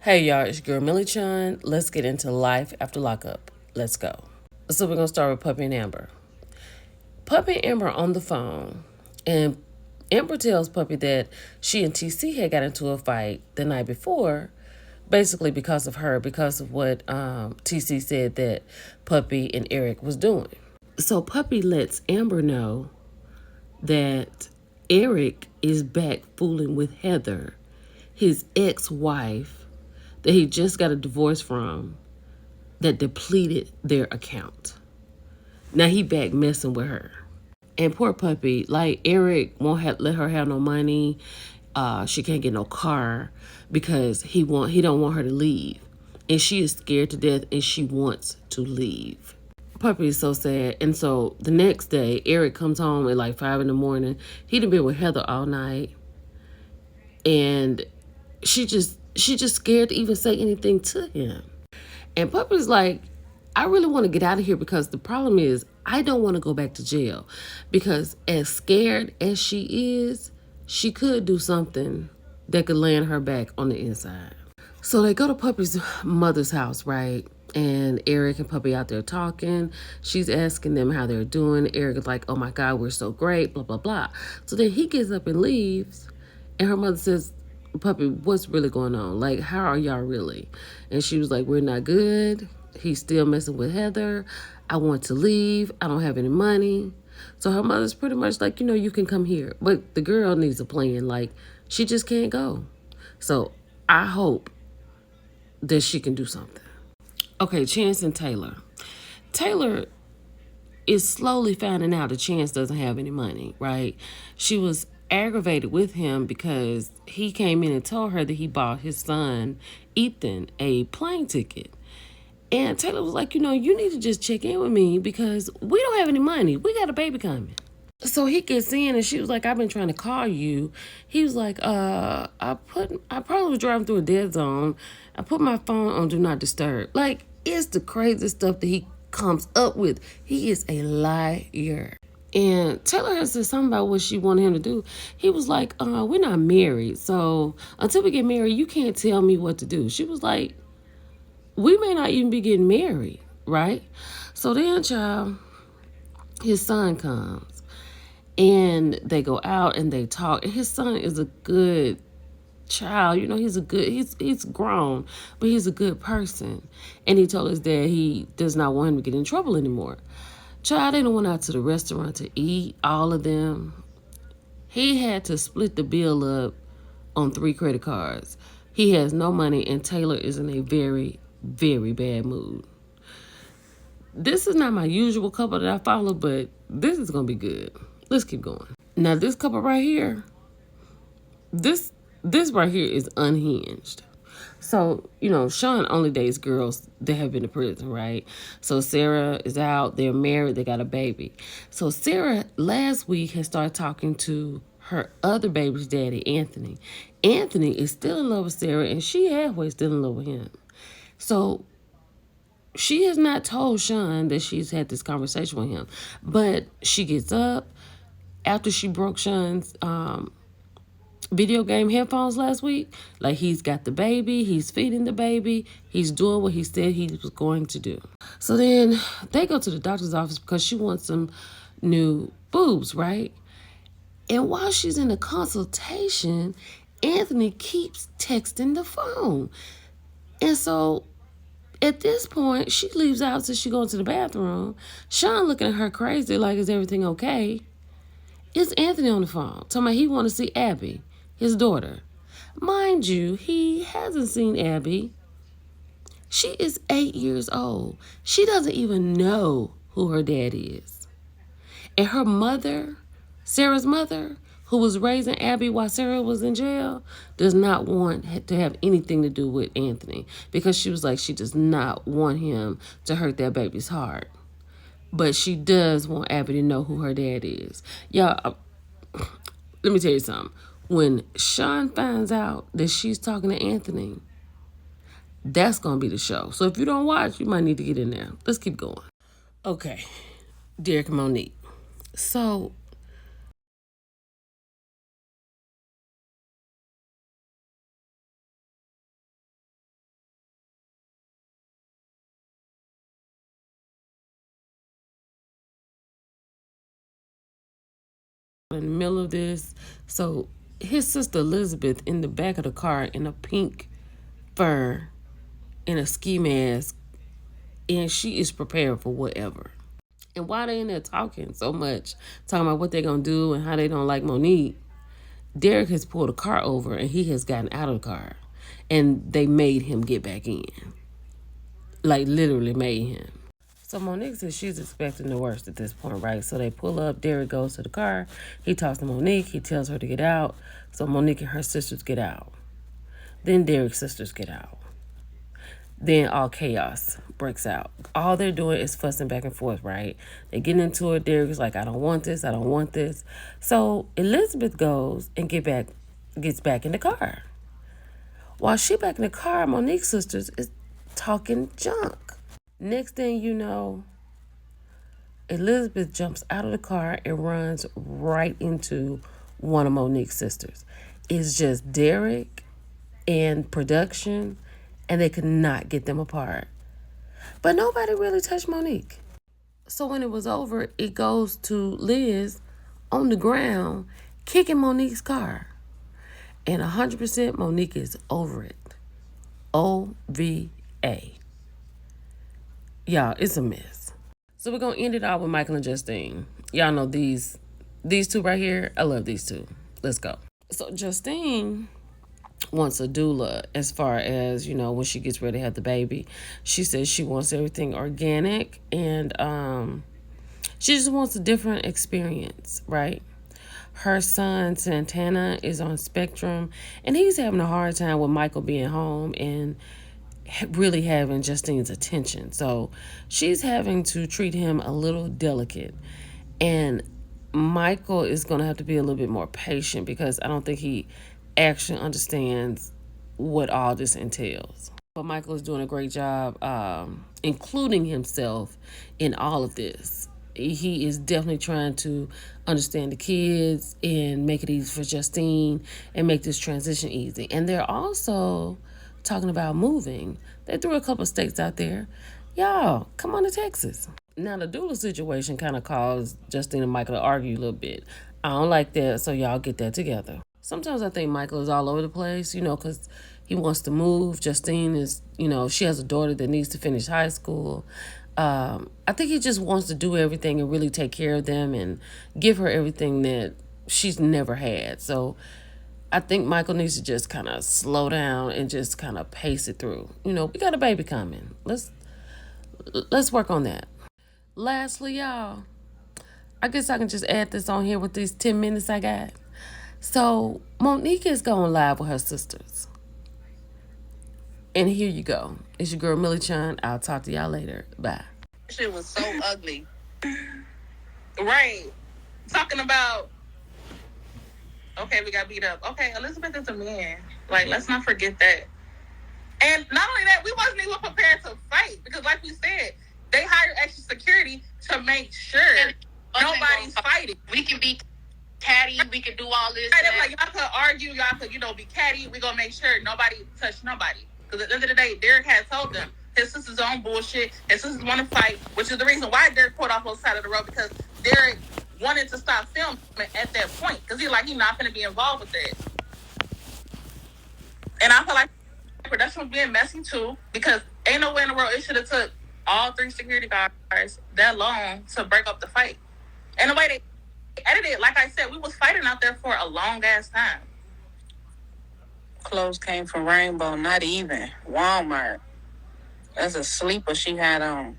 Hey y'all, it's your girl Millie Chun. Let's get into life after lockup. Let's go. So we're gonna start with Puppy and Amber. Puppy and Amber are on the phone, and Amber tells Puppy that she and TC had got into a fight the night before, basically because of her, because of what TC said that Puppy and Eric was doing. So Puppy lets Amber know that Eric is back fooling with Heather, his ex-wife that he just got a divorce from that depleted their account. Now he back messing with her. And poor Puppy, like Eric won't let her have no money. She can't get no car because he don't want her to leave. And she is scared to death and she wants to leave. Puppy is so sad. And so the next day, Eric comes home at like 5 a.m. He done been with Heather all night. And she just scared to even say anything to him. And Puppy's like, I really want to get out of here because the problem is I don't want to go back to jail. Because as scared as she is, she could do something that could land her back on the inside. So they go to Puppy's mother's house, right? And Eric and Puppy out there talking. She's asking them how they're doing. Eric is like, oh my God, we're so great, blah, blah, blah. So then he gets up and leaves. And her mother says, Puppy, what's really going on? Like, how are y'all really? And she was like, we're not good. He's still messing with Heather. I want to leave. I don't have any money. So her mother's pretty much like, you can come here. But the girl needs a plan. Like, she just can't go. So I hope that she can do something. Okay, Chance and Taylor. Taylor is slowly finding out that Chance doesn't have any money, right? She was aggravated with him because he came in and told her that he bought his son, Ethan, a plane ticket. And Taylor was like, you need to just check in with me because we don't have any money. We got a baby coming. So he gets in and she was like, I've been trying to call you. He was like, I probably was driving through a dead zone. I put my phone on Do Not Disturb. Like, it's the crazy stuff that he comes up with. He is a liar. And Taylor has said something about what she wanted him to do. He was like, we're not married. So until we get married, you can't tell me what to do. She was like, we may not even be getting married, right? So then, child, his son comes. And they go out and they talk. And his son is a good child. He's grown, but he's a good person. And he told his dad he does not want him to get in trouble anymore. Child, they done went out to the restaurant to eat, all of them. He had to split the bill up on 3 credit cards. He has no money, and Taylor is in a very, very bad mood. This is not my usual couple that I follow, but this is going to be good. Let's keep going. Now, this couple right here, this right here is unhinged. So, Sean only dates girls that have been to prison, right? So Sarah is out, they're married, they got a baby. So Sarah last week had started talking to her other baby's daddy, Anthony. Anthony is still in love with Sarah, and she halfway still in love with him. So she has not told Sean that she's had this conversation with him. But she gets up after she broke Sean's video game headphones last week. Like, he's got the baby, he's feeding the baby, he's doing what he said he was going to do. So then they go to the doctor's office because she wants some new boobs, right? And while she's in the consultation, Anthony keeps texting the phone. And so at this point, she leaves out so she goes to the bathroom. Sean looking at her crazy like, is everything okay? It's Anthony on the phone, talking about he want to see Abby, his daughter. Mind you, he hasn't seen Abby. She is 8 years old. She doesn't even know who her dad is. And her mother, Sarah's mother, who was raising Abby while Sarah was in jail, does not want to have anything to do with Anthony because she was like, she does not want him to hurt that baby's heart. But she does want Abby to know who her dad is. Y'all, let me tell you something. When Sean finds out that she's talking to Anthony, that's going to be the show. So if you don't watch, you might need to get in there. Let's keep going. Okay, Derek and Monique. So in the middle of this. So his sister Elizabeth in the back of the car in a pink fur and a ski mask, and she is prepared for whatever. And while they in there talking so much, talking about what they're gonna do and how they don't like Monique, Derek has pulled a car over and he has gotten out of the car, and they made him get back in, like literally made him. So Monique says she's expecting the worst at this point, right? So they pull up. Derek goes to the car. He talks to Monique. He tells her to get out. So Monique and her sisters get out. Then Derek's sisters get out. Then all chaos breaks out. All they're doing is fussing back and forth, right? They get into it. Derek's like, I don't want this. I don't want this. So Elizabeth goes and gets back in the car. While she back in the car, Monique's sisters is talking junk. Next thing you know, Elizabeth jumps out of the car and runs right into one of Monique's sisters. It's just Derek and production, and they could not get them apart. But nobody really touched Monique. So when it was over, it goes to Liz on the ground kicking Monique's car. And 100% Monique is over it. OVA. Y'all, it's a mess. So we're going to end it out with Michael and Justine. Y'all know these two right here. I love these two. Let's go. So Justine wants a doula as far as, when she gets ready to have the baby. She says she wants everything organic, and she just wants a different experience, right? Her son Santana is on spectrum, and he's having a hard time with Michael being home and really having Justine's attention. So she's having to treat him a little delicate. And Michael is going to have to be a little bit more patient because I don't think he actually understands what all this entails. But Michael is doing a great job including himself in all of this. He is definitely trying to understand the kids and make it easy for Justine and make this transition easy. And they're also talking about moving. They threw a couple of states out there. Y'all, come on to Texas. Now, the doula situation kind of caused Justine and Michael to argue a little bit. I don't like that, so y'all get that together. Sometimes I think Michael is all over the place, because he wants to move. Justine is, she has a daughter that needs to finish high school. I think he just wants to do everything and really take care of them and give her everything that she's never had. So I think Michael needs to just kind of slow down and just kind of pace it through. We got a baby coming. Let's work on that. Lastly, y'all, I guess I can just add this on here with these 10 minutes I got. So Monique is going live with her sisters. And here you go. It's your girl, Millie Chun. I'll talk to y'all later. Bye. Shit was so ugly. Right. Talking about, okay, we got beat up. Okay, Elizabeth is a man. Like, let's not forget that. And not only that, we wasn't even prepared to fight. Because like we said, they hired extra security to make sure nobody's fighting. We can be catty. We can do all this. Right, like, y'all could argue. Y'all could, be catty. We gonna make sure nobody touch nobody. Because at the end of the day, Derek had told them his sister's on bullshit. His sisters want to fight, which is the reason why Derek pulled off on the side of the road, because Derek wanted to stop filming at that point because he's not going to be involved with that. And I feel like production was being messy too, because ain't no way in the world it should have took all 3 security guards that long to break up the fight. And the way they edited it, like I said, we was fighting out there for a long ass time. Clothes came from Rainbow, not even Walmart. That's a sleeper she had on.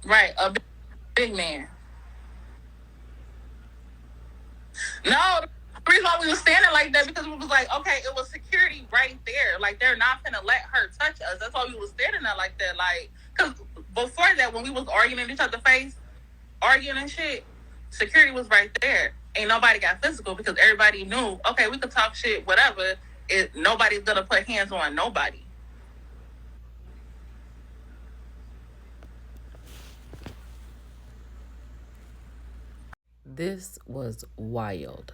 Right, a big man. No, the reason why we was standing like that because we was like, okay, it was security right there. Like, they're not gonna let her touch us. That's why we was standing there like that. Like, because before that, when we was arguing in each other's face, arguing and shit, security was right there. Ain't nobody got physical because everybody knew, okay, we could talk shit, whatever. Nobody's gonna put hands on nobody. This was wild.